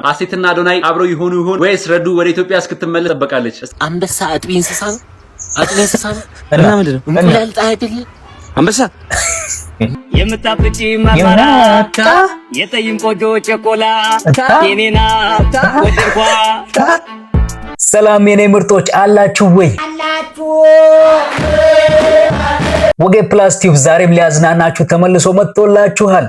አሴትና አዶናይ አብረው ይሆኑ ይሆን ወይስ ረዱ ወደ ኢትዮጵያ እስክትመለስ ተጠብቃለች? አንበሳ አጥቢ እንስሳ ነው። አጥቢ እንስሳ ነው እና ምንድነው? እንቁላል ጣይ አይደል? አንበሳ የምታፍጪ ማማራታ የጠይም ቆጆ ቸኮላታ የኔና ወደርኳ። ሰላም የኔ ምርጦች አላችሁ ወይ? ወጌ ፕላስ ቲዩብ ዛሬም ሊያዝናናችሁ ተመልሶ መጥቶላችኋል።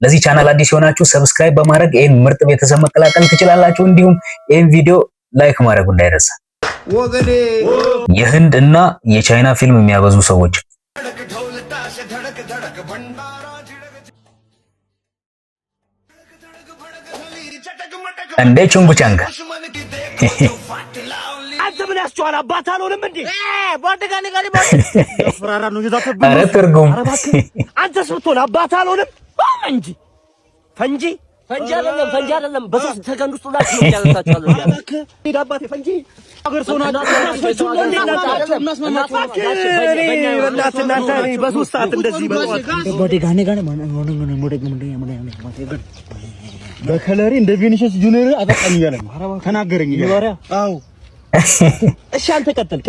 ለዚህ ቻናል አዲስ የሆናችሁ ሰብስክራይብ በማድረግ ይሄን ምርጥ ቤተሰብ መቀላቀል ትችላላችሁ። እንዲሁም ይሄን ቪዲዮ ላይክ ማድረግ እንዳይረሳ። የህንድ እና የቻይና ፊልም የሚያበዙ ሰዎች እንደ ቹንጉቻንጋ ምን ያስጨዋል? አባት አልሆንም እንዴ? ባንደጋኔ ጋር ፍራራ ነው ይዛተብ። ኧረ ትርጉም አንተ ስብቶን አባት አልሆንም እንጂ ፈንጂ አይደለም በሶስት ሰከንድ ውስጥ ሁላችሁ ያንሳቻለሁ። ሄዳ አባቴ ፈንጂ አገር ሰውና በሶስት ሰዓት እንደዚህ ባንደጋኔ ጋር በከለሪ እንደ ቪኒሽስ ጁኒየር አጣጣኝ ያለ ተናገረኝ ይወራ። አዎ እሺ አንተ ቀጥል።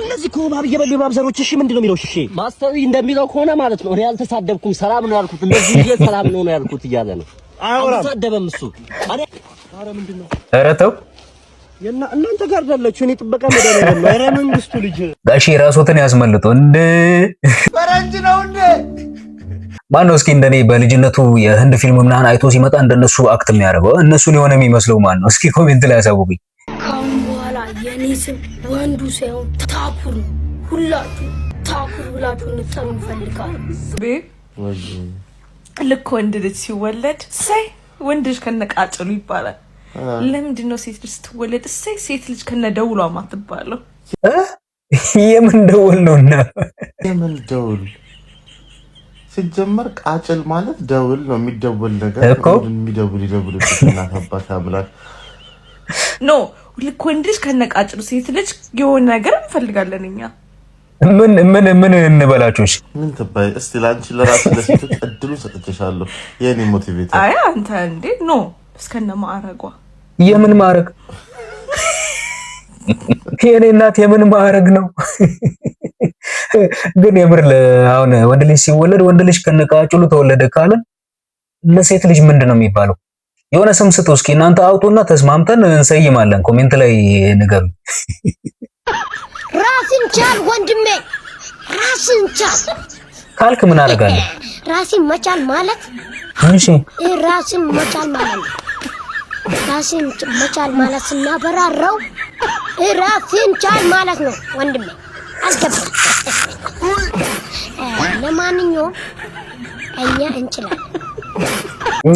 እነዚህ ኮባብ እየበሉ ባብዘሮች እሺ ምንድነው የሚለው? እሺ ማስተር እንደሚለው ከሆነ ማለት ነው። እኔ አልተሳደብኩም፣ ሰላም ነው ያልኩት። እንደዚህ ይሄ ሰላም ነው ያልኩት እያለ ነው። አልተሳደበም እሱ። አረ ምንድነው? ኧረ ተው እናንተ ጋር አይደለችሁ። እኔ ጥበቃ መደለ ነው። ኧረ መንግስቱ ልጅ ጋሺ ራስዎትን ያስመልጡ እንደ ፈረንጅ ነው እንደ ማነው? እስኪ እንደኔ በልጅነቱ የህንድ ፊልም ምናምን አይቶ ሲመጣ እንደነሱ አክት የሚያደርገው እነሱን የሆነ የሚመስለው ማን ነው? እስኪ ኮሜንት ላይ ያሳውቁኝ። ካሁን በኋላ የኔ ስም ወንዱ ሳይሆን ታኩር ነው። ሁላችሁ ታኩር ብላችሁ እንድትጠሩ እንፈልጋለን። ልክ ወንድ ልጅ ሲወለድ እሰይ ወንድ ልጅ ከነቃጭሉ ይባላል። ለምንድን ነው ሴት ልጅ ስትወለድ እሰይ ሴት ልጅ ከነደውሏ ማትባለው? የምን ደውል ነውና? የምን ደውል ሲጀመር ቃጭል ማለት ደውል ነው፣ የሚደውል ነገር የሚደውል እናታባት ያብላል። ኖ ልክ ወንድ ልጅ ከነቃጭሉ ሴት ልጅ የሆነ ነገር እንፈልጋለን እኛ። ምን እንበላችሁ? እሺ ምን ትባይ? እስቲ ላንቺ ለራስ ለሴቶች እድሉ ሰጥቼሻለሁ። የኔ ሞቲቬት አይ አንተ እንዴ ኖ እስከነ ማዕረጓ። የምን ማዕረግ? የኔ እናት የምን ማዕረግ ነው? ግን የምር አሁን ወንድ ልጅ ሲወለድ ወንድ ልጅ ከነቃጭሉ ተወለደ ካለ ለሴት ልጅ ምንድነው የሚባለው? የሆነ ስም ስጡ እስኪ እናንተ አውጡና ተስማምተን እንሰይማለን። ኮሜንት ላይ ንገሩ። ራስን ቻል ወንድሜ፣ ራስን ቻል ካልክ ምን አደርጋለሁ? ራስን መቻል ማለት እሺ፣ ራስን መቻል ማለት ራስን መቻል ማለት ስናበራራው ራስን ቻል ማለት ነው ወንድሜ። አልገባም። ለማንኛውም እኛ እንችላለን።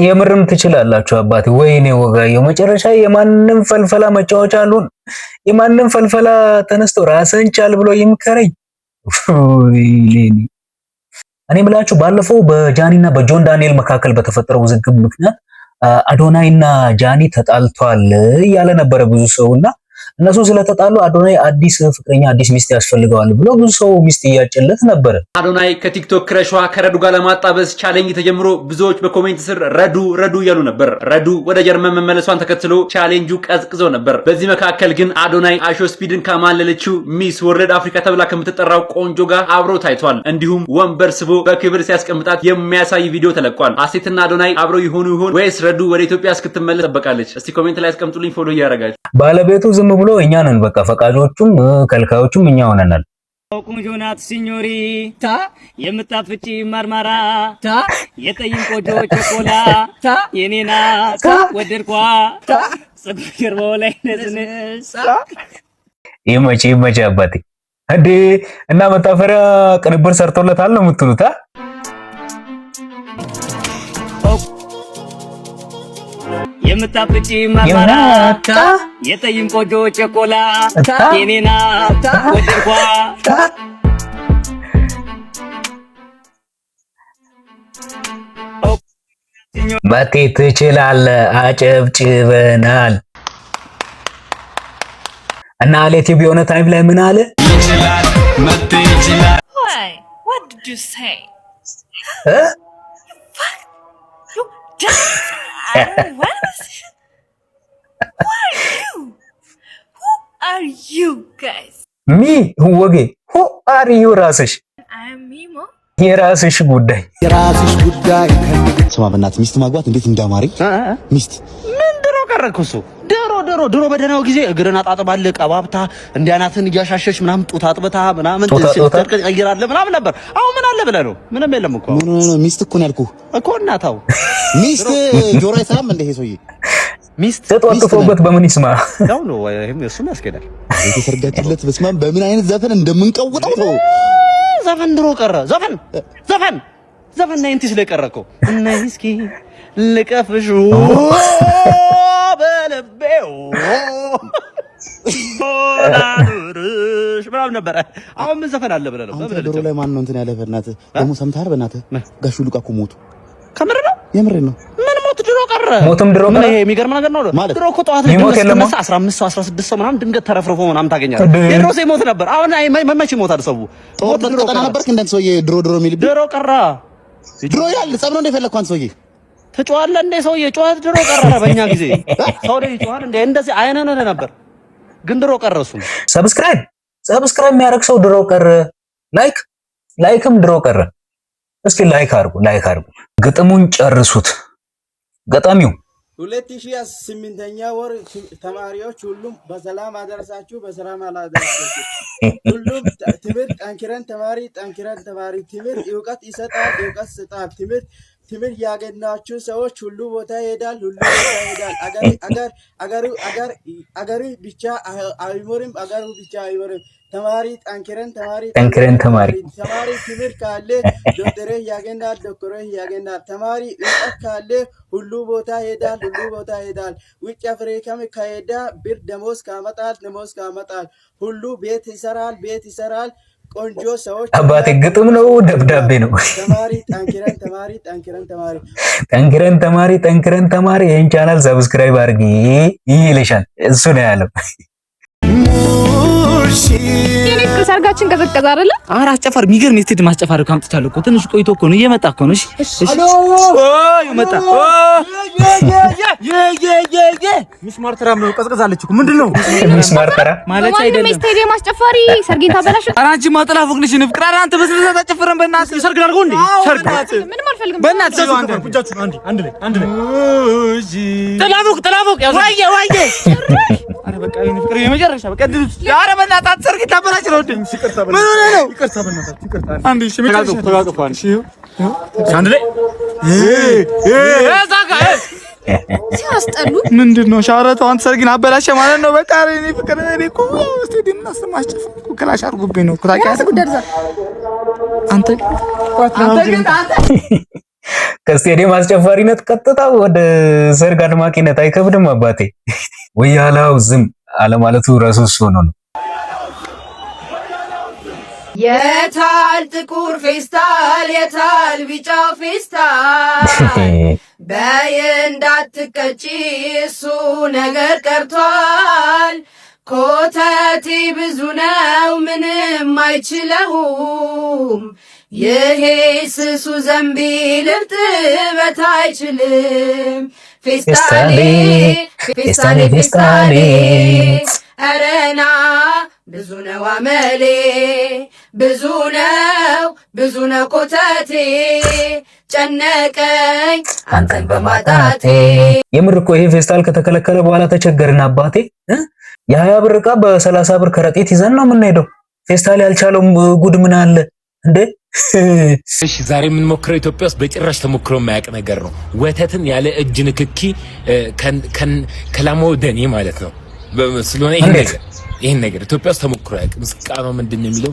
የምርም ትችላላችሁ አባቴ። ወይኔ ወጋየው መጨረሻ የማንንም ፈልፈላ መጫወቻ አሉን። የማንንም ፈልፈላ ተነስቶ ራስን ቻል ብሎ ይምከረኝ። እኔ ብላችሁ ባለፈው በጃኒና በጆን ዳንኤል መካከል በተፈጠረው ውዝግብ ምክንያት አዶናይና ጃኒ ተጣልቷል እያለ ነበረ ብዙ ሰውና እነሱ ስለተጣሉ አዶናይ አዲስ ፍቅረኛ አዲስ ሚስት ያስፈልገዋል ብሎ ብዙ ሰው ሚስት እያጨለት ነበር። አዶናይ ከቲክቶክ ክረሿ ከረዱ ጋር ለማጣበስ ቻሌንጅ ተጀምሮ ብዙዎች በኮሜንት ስር ረዱ እያሉ ነበር። ረዱ ወደ ጀርመን መመለሷን ተከትሎ ቻሌንጁ ቀዝቅዞ ነበር። በዚህ መካከል ግን አዶናይ አሾ ስፒድን ከማለለችው ሚስ ወርልድ አፍሪካ ተብላ ከምትጠራው ቆንጆ ጋር አብሮ ታይቷል። እንዲሁም ወንበር ስቦ በክብር ሲያስቀምጣት የሚያሳይ ቪዲዮ ተለቋል። አሴትና አዶናይ አብረው ይሆኑ ይሆን ወይስ ረዱ ወደ ኢትዮጵያ እስክትመለስ ተጠብቃለች? እስቲ ኮሜንት ላይ አስቀምጡልኝ። ፎሎ እያደረጋችሁ ባለቤቱ ዝም ብሎ እኛ ነን በቃ ፈቃጆቹም ከልካዮቹም እኛ ሆነናል። ቆንጆ ናት ሲኞሪታ የምታፍጪ ማርማራታ የጠይም ቆጆ ቸኮላታ የኔ ናት ወደድኳት ፀጉር ገርባው ላይ ነዝነሳ። ይመች አባቴ እንዴ! እና መታፈሪያ ቅንብር ሰርቶለታል ነው የምትሉት? የምታፍጪ ማርማራታ የጠይም ቆጆ ቸኮላታ የኔ ናት ወደድኳት። መቴ ትችላለህ፣ አጨብጭበናል። እና አሌቲ ቢሆነ ታይም ላይ ምን አለ? ይችላል መቴ ይችላል። What did you say? are you guys? Me ወጌ who are you ራስሽ? I am Mimo. የራስሽ ጉዳይ ስማ በእናትህ ሚስት ማግባት እንዴት እንዳማረኝ ሚስት ምን ድሮ ቀረኩ እሱ ድሮ በደህናው ጊዜ እግርን አጣጥባለህ ቀባብታ እንዲያናትን እያሻሸሽ ምናምን ጡት አጥብታ ምናምን ትቀይራለህ ምናምን ነበር። አሁን ምን አለ ብለህ ነው? ምንም የለም እኮ ሚስት እኮ ነው ያልኩህ እኮ እናታው ሚስት ጆሮ አይሰማም እንደ ይሄ ሰውዬ ሚስት ተጧጥፎበት በምን ይስማ ያው ነው እሱም ያስኬዳል። የተሰርጋችለት በስማም በምን አይነት ዘፈን እንደምንቀውጠው ነው። ዘፈን ድሮ ቀረ። ዘፈን ናይንቲ ስለቀረከው እና እስኪ ልቀፍሹ በለቤው ምናምን ነበረ። አሁን ምን ዘፈን አለ ብለህ ነው? ድሮ ላይ ማን ነው እንትን ያለ በእናትህ ደግሞ ሰምተሃል? በእናትህ ጋሹ ሉቃ እኮ ሞቱ። ከምር ነው? የምር ነው። ምን ሞት ድሮ ቀረ? ሞትም ድሮ ቀረ። ይሄ የሚገርም ነገር ነው ማለት ድሮ እኮ ጠዋት ላይ 15 ሰው 16 ሰው ምናምን ድንገት ተረፍርፎ ምናምን ታገኛለህ። የድሮ ሰው ሞት ነበር። አሁን መቼ ሞታል ሰው? ሞት ድሮ ቀረ ነበርክ እንደ ሰውዬ ድሮ የሚል ድሮ ቀረ። ድሮ ያለ ጸብ ነው እንደፈለግኩ አንተ ሰውዬ ትጮሃለህ እንደ ሰውዬ ጩኸት ድሮ ቀረ። በእኛ ጊዜ ሰው ላይ ይጮሃል እንደ እንደዚህ አይነን ነበር፣ ግን ድሮ ቀረ። እሱ ሰብስክራይብ የሚያደርግ ሰው ድሮ ቀረ። ላይክም ድሮ ቀረ። እስኪ ላይክ አድርጉ። ግጥሙን ጨርሱት። ገጣሚው 2008ኛ ወር ተማሪዎች ሁሉም በሰላም አደረሳችሁ፣ በሰላም አላደረሳችሁ። ሁሉም ትምህርት ጠንክረን ተማሪ ትምህርት እውቀት ይሰጣል። ትምህርት ያገኛችሁ ሰዎች ሁሉ ቦታ ይሄዳል። አገሩ ብቻ አይሞርም። ተማሪ ጠንክረን ተማሪ ትምህርት ካለ ዶክተር ያገኛል። ተማሪ እውቀት ካለ ሁሉ ቦታ ይሄዳል። ውጭ አፍሪካም ከሄዳ ብር ደሞዝ ካመጣል። ሁሉ ቤት ይሰራል። ቆንጆ ሰዎች አባቴ ግጥም ነው ደብዳቤ ነው? ጠንክረን ተማሪ ይሄን ቻናል ሰብስክራይብ አድርጊ ይልሻል። እሱ ነው ያለው። ሰርጋችን ቀዘቀዘ አይደለ? ኧረ አስጨፋሪ የሚገርም የስቴድ ማስጨፋሪ እኮ አምጥቻለሁ እኮ። ትንሽ ቆይቶ እኮ ነው እየመጣ እኮ ነው። እሺ መጣ። ሚስማር ተራም ነው ቀዝቀዛለች እኮ። ምንድነው ሚስማር ተራ ማለት አይደለም። ስቴድ ማስጨፋሪ ሰርጌን ታበላሽ። ኧረ አንቺ ማጥላ ፎቅ ነሽ። ንፍቅራ አንተ በስለዛ ተጨፈረን። በእናትህ ሰርግ ላድርገው እንዴ? ሰርግ ምንም አልፈልግም። በእናትህ እጃችሁን አንድ ላይ ጥላፎቅ ያው ዋየ ኧረ በቃ ንፍቅራ የመጨረሻ በቃ ድምጽ። ኧረ በእናትህ ሰርግ ታበላሽ ነው እንዴ? ምን ሆነ ነው? ይቅርታ በእናትህ አንዴ እሺ ተጋግፏል። እሺ አንድ ላይ ዛጋ ሲያስጠሉ ምንድነው? ሻወረተው አንተ ሰርግን አበላሸ ማለት ነው። በቃ እኔ ፍቅር እኔ እኮ ስቴዲየም እናስማስጨፍ እኮ ክላሽ አድርጉብኝ ነው እኮ ታውቂያለሽ። አንተ ከስቴዲየም አስጨፋሪነት ቀጥታ ወደ ሰርግ አድማቂነት አይከብድም አባቴ? ወያላው ዝም አለማለቱ ራሱ ሆኖ ነው። የታል ጥቁር ፌስታል የታል ቢጫ ፌስታል በይ እንዳትቀጪ እሱ ነገር ቀርቷል። ኮተቴ ብዙ ነው ምንም አይችለውም። ይሄ ስሱ ዘንቢል እርጥበት አይችልም። ፌስታሌ አረና ብዙ ነው አመሌ ብዙ ነው ኮተቴ ጨነቀኝ አንተን በማጣቴ። የምር እኮ ይሄ ፌስታል ከተከለከለ በኋላ ተቸገርን አባቴ። የ20 ብር ዕቃ በ30 ብር ከረጢት ይዘን ነው የምንሄደው። ፌስታል ያልቻለውም ጉድ ምን አለ እንዴ? እሺ ዛሬ የምንሞክረው ኢትዮጵያ ውስጥ በጭራሽ ተሞክሮ የማያውቅ ነገር ነው። ወተትን ያለ እጅ ንክኪ ከላሞ ደኔ ማለት ነው ስለሆነ ይሄን ነገር ኢትዮጵያ ውስጥ ተሞክሮ አያውቅም። ምስቃኑ ምንድነው የሚለው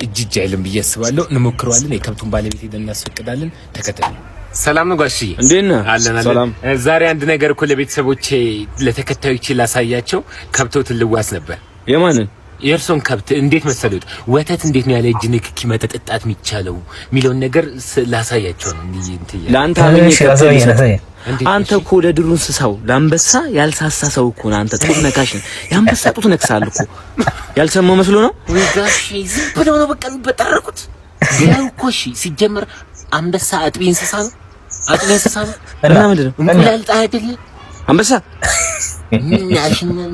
እጅ አይልም ብዬ አስባለሁ። እንሞክረዋለን። የከብቱን ባለቤት ሄደን እናስፈቅዳለን። ተከተሉ። ሰላም ነው ጋሽዬ? እንዴት ነህ? ሰላም። ዛሬ አንድ ነገር እኮ ለቤተሰቦቼ ለተከታዮቼ ላሳያቸው። ከብቶትን ልዋስ ነበር። የማንን? የእርሶን ከብት። እንዴት መሰሉት? ወተት እንዴት ነው ያለ እጅ ንክኪ መጠጣት የሚቻለው የሚለውን ነገር ላሳያቸው ነው። ለአንተ አንተ እኮ ለድሩ እንስሳው ለአንበሳ ያልሳሳ ሰው እኮ ነው። አንተ ጡት ነካሽ ነህ። የአንበሳ ጡት ነክሳል እኮ ያልሰማው መስሎ ነው ወይ ጋሼ? ዝም ብለው ነው በቃ የሚበጣረቁት። ያው እኮ እሺ፣ ሲጀመር አንበሳ አጥቢ እንስሳ ነው አጥለሰሳ እና ምንድን ነው እንቁላል ጣይ አይደለ አንበሳ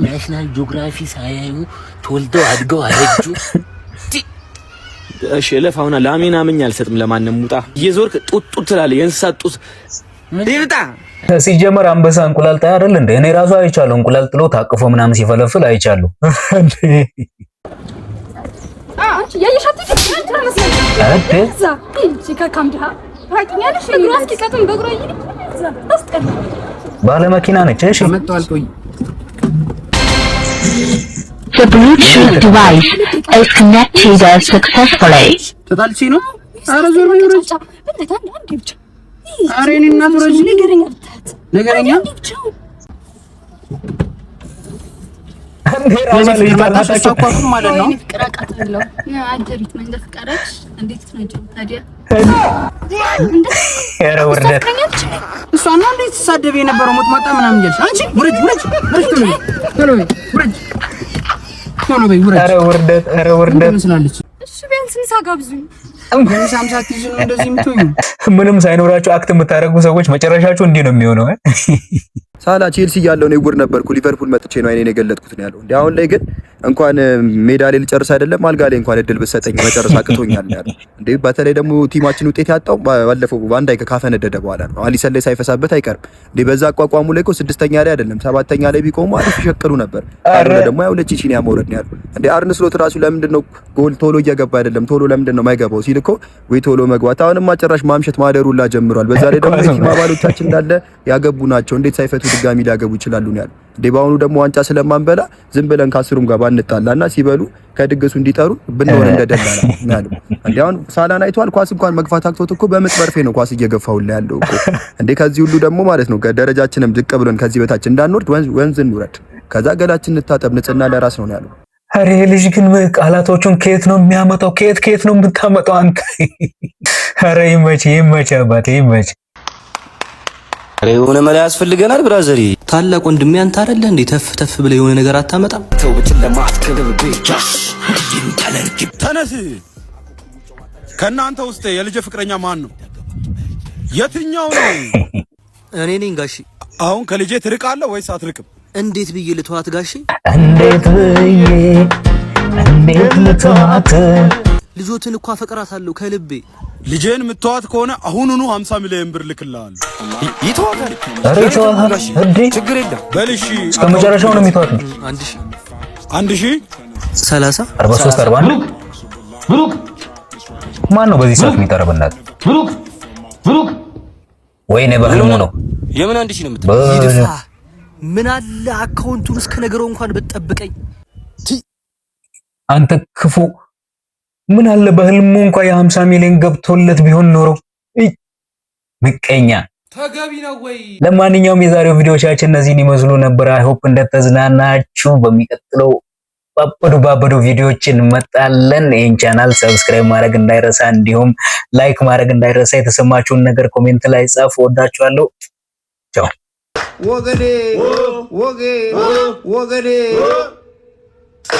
ናሽናል ጂኦግራፊ ሳያዩ ተወልደው አድገው አረጁ። እሺ ለፋውና ላሜና ምን አልሰጥም ለማንም ሙጣ እየዞርክ ጡጥ ትላለህ። የእንስሳት ጡት ይብጣ። ሲጀመር አንበሳ እንቁላል ጣይ አይደል እንዴ? እኔ ራሱ አይቻለሁ። እንቁላል ጥሎ ታቅፎ ምናምን ሲፈለፍል አይቻለሁ። አንቺ ያየሻት ባለ መኪና ነች። እሺ The Bluetooth device is connected successfully. ተጣልቺ ነው? ኧረ ዞር በይ ወረጅ። ኧረ እኔ እናት ወረጅ ነገረኛ ማለት ነው። እሷና እንዴት ተሳደበ የነበረው ሞት ማጣ ምናምን እያልሽ አንቺ ውረጅ ኧረ ውርደት መስላለች። እሺ ቢያንስ ምሳ ጋብዙኝ። ምንም ሳይኖራችሁ አክት የምታደርጉ ሰዎች መጨረሻችሁ እንዲህ ነው የሚሆነው። ሳላ ቼልሲ ያለው ነው ጉር ነበርኩ ሊቨርፑል መጥቼ ነው አይኔን የገለጥኩት ነው ያለው። እንዴ አሁን ላይ ግን እንኳን ሜዳ ላይ ልጨርስ አይደለም አልጋ ላይ እንኳን እድል ብትሰጠኝ መጨረስ አቅቶኛል ያለው። እንዴ በተለይ ደግሞ ቲማችን ውጤት ያጣው ባለፈው ባንዳይ ካፈነደደ በኋላ ነው። አሊሰን ላይ ሳይፈሳበት አይቀርም። እንዴ በዛ አቋቋሙ ላይ እኮ 6ኛ ላይ አይደለም 7ኛ ላይ ቢቆሙ አሪፍ ይሸቅሉ ነበር። አረ ደግሞ ያው ለቺቺን ያመውረድ ነው ያለው። እንዴ አርነ ስሎት ራሱ ለምንድነው ጎል ቶሎ እየገባ አይደለም ቶሎ ለምንድነው ማይገባው ሲል እኮ ወይ ቶሎ መግባት አሁንማ ጭራሽ ማምሸት ማደሩላ ጀምሯል። በዛ ላይ ደግሞ ቲም አባሎቻችን እንዳለ ያገቡ ናቸው። እንዴት ሳይፈቱ ድጋሚ ሊያገቡ ይችላሉ ነው ያለው። እንዴ ባሁኑ ደግሞ ዋንጫ ስለማንበላ ዝም ብለን ካስሩም ጋር ባንጣላና ሲበሉ ከድግሱ እንዲጠሩ ብንሆን እንደደላላ ነው ያለው። እንዴ አሁን ሳላን አይቷል። ኳስ እንኳን መግፋት አክቶት እኮ በምጥ በርፌ ነው ኳስ እየገፋውላ ያለው እኮ። እንዴ ከዚህ ሁሉ ደግሞ ማለት ነው ደረጃችንም ዝቅ ብለን ከዚህ በታች እንዳንወርድ ወንዝ እንውረድ፣ ከዛ ገላችን እንታጠብ፣ ንጽህና ለራስ ነው ያለው። አሬ ልጅ ግን ቃላቶቹን ከየት ነው የሚያመጣው? ከየት ነው የምታመጣው አንተ? አሬ ይመች አባቴ ይመች። አሬ የሆነ መላ ያስፈልገናል ብራዘሪ። ታላቅ ወንድሜ አንተ አይደለ እንዴ ተፍ ብለ የሆነ ነገር አታመጣም? ተው በጨለማ አትከለብ ጃሽ ተነስ። ከናንተ ውስጥ የልጅ ፍቅረኛ ማን ነው? የትኛው ነው? እኔ ነኝ ጋሺ። አሁን ከልጄ ትርቃለህ ወይስ አትርቅም? እንዴት ብዬ ልተዋት ጋሺ? እንዴት ልተዋት? ልጆትን እኮ አፈቅራታለሁ ከልቤ። ልጄን ምትዋት ከሆነ አሁኑኑ 50 ሚሊዮን ብር ልክልሃለሁ። ይተዋታል። አሬ ይተዋታል እንዴ? ችግር የለም በልሽ። እስከ መጨረሻው ነው የሚተዋት። 1000 30 43 41 ብሩክ ማን ነው በዚህ ሰዓት የሚጠረብናት? ብሩክ ወይኔ በህልሙ ነው። የምን 1000 ነው የምትለው? ምን አለ አካውንቱን እስከ ነገረው እንኳን ብትጠብቀኝ። አንተ ክፉ ምን አለ በህልሙ እንኳን የ50 ሚሊዮን ገብቶለት ቢሆን ኖሮ። ምቀኛ ተገቢ ነው ወይ? ለማንኛውም የዛሬው ቪዲዮቻችን እነዚህን ይመስሉ ነበር። አይ ሆፕ እንደተዝናናችሁ። በሚቀጥለው ባበዱ ቪዲዮችን እንመጣለን። ይህን ቻናል ሰብስክራይብ ማድረግ እንዳይረሳ፣ እንዲሁም ላይክ ማድረግ እንዳይረሳ። የተሰማችሁን ነገር ኮሜንት ላይ ጻፉ። ወዳችኋለሁ። ቻው። ወገዴ